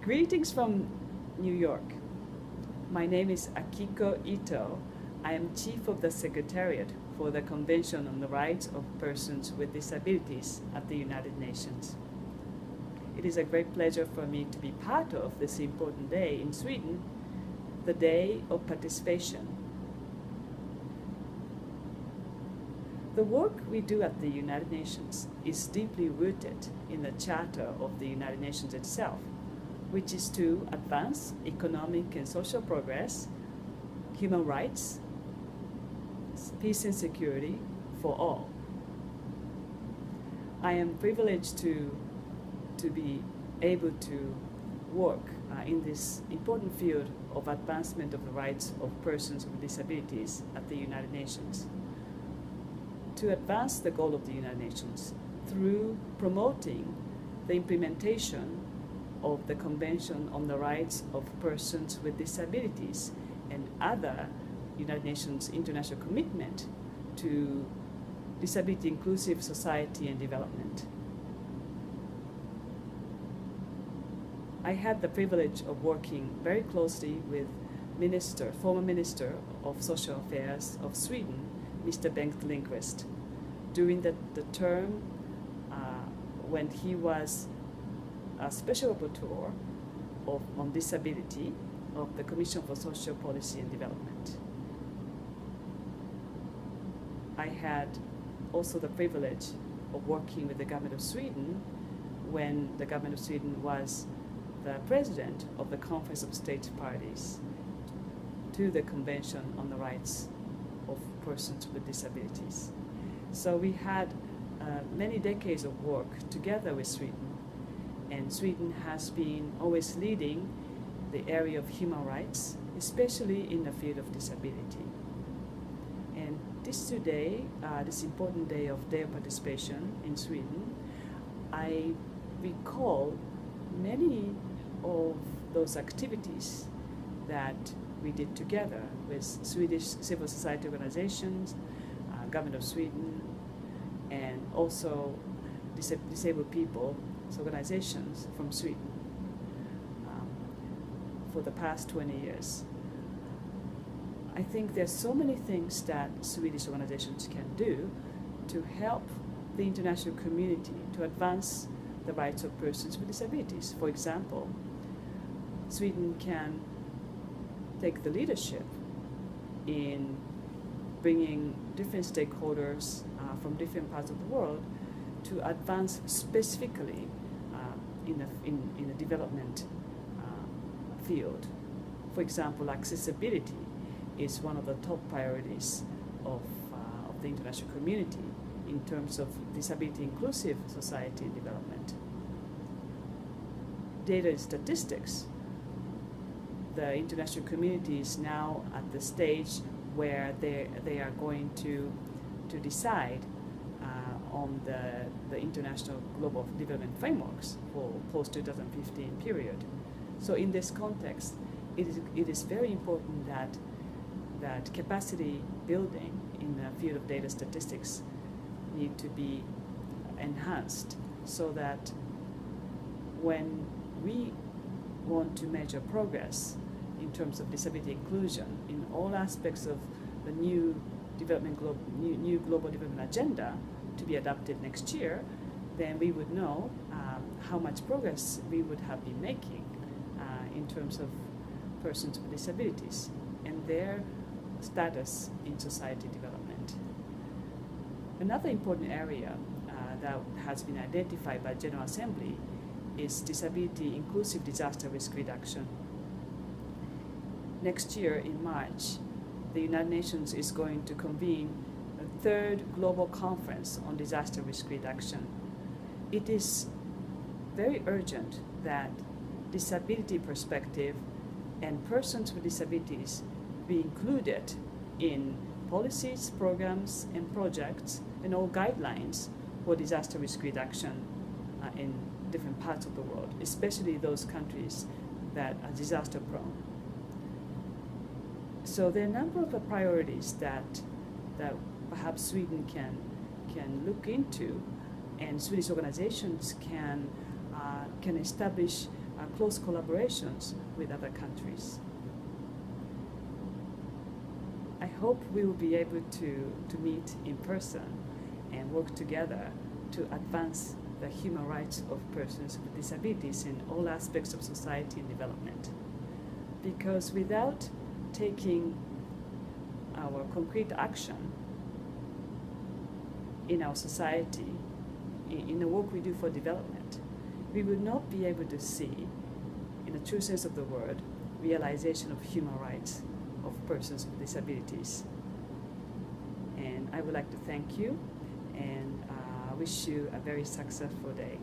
Greetings from New York. My name is Akiko Ito. I am Chief of the Secretariat for the Convention on the Rights of Persons with Disabilities at the United Nations. It is a great pleasure for me to be part of this important day in Sweden, the Day of Participation. The work we do at the United Nations is deeply rooted in the Charter of the United Nations itself, which is to advance economic and social progress, human rights, peace and security for all. I am privileged to be able to work in this important field of advancement of the rights of persons with disabilities at the United Nations. To advance the goal of the United Nations through promoting the implementation of the Convention on the Rights of Persons with Disabilities and other United Nations international commitment to disability inclusive society and development. I had the privilege of working very closely with former Minister of Social Affairs of Sweden, Mr. Bengt Lindqvist, during the term when he was a Special Rapporteur on Disability of the Commission for Social Policy and Development. I had also the privilege of working with the government of Sweden when the government of Sweden was the president of the Conference of State Parties to the Convention on the Rights of Persons with Disabilities. So we had many decades of work together with Sweden, and Sweden has been always leading the area of human rights, especially in the field of disability. And this important day of participation in Sweden, I recall many of those activities that we did together with Swedish civil society organizations, government of Sweden, and also disabled people organizations from Sweden for the past 20 years. I think there's so many things that Swedish organizations can do to help the international community to advance the rights of persons with disabilities. For example, Sweden can take the leadership in bringing different stakeholders from different parts of the world to advance specifically in the development field. For example, accessibility is one of the top priorities of the international community in terms of disability inclusive society and development. Data and statistics. The international community is now at the stage where they are going to decide on the international global development frameworks for post-2015 period. So in this context, it is very important that capacity building in the field of data statistics need to be enhanced so that when we want to measure progress in terms of disability inclusion in all aspects of the new global development agenda to be adopted next year, then we would know how much progress we would have been making in terms of persons with disabilities and their status in society development. Another important area that has been identified by General Assembly is disability inclusive disaster risk reduction. Next year in March, the United Nations is going to convene a third global conference on disaster risk reduction. It is very urgent that disability perspective and persons with disabilities be included in policies, programs, and projects and all guidelines for disaster risk reduction in different parts of the world, especially those countries that are disaster prone. So there are a number of priorities that perhaps Sweden can look into, and Swedish organizations can establish close collaborations with other countries. I hope we will be able to meet in person and work together to advance the human rights of persons with disabilities in all aspects of society and development. Because without taking our concrete action in our society, in the work we do for development, we will not be able to see, in the true sense of the word, realization of human rights of persons with disabilities. And I would like to thank you and wish you a very successful day.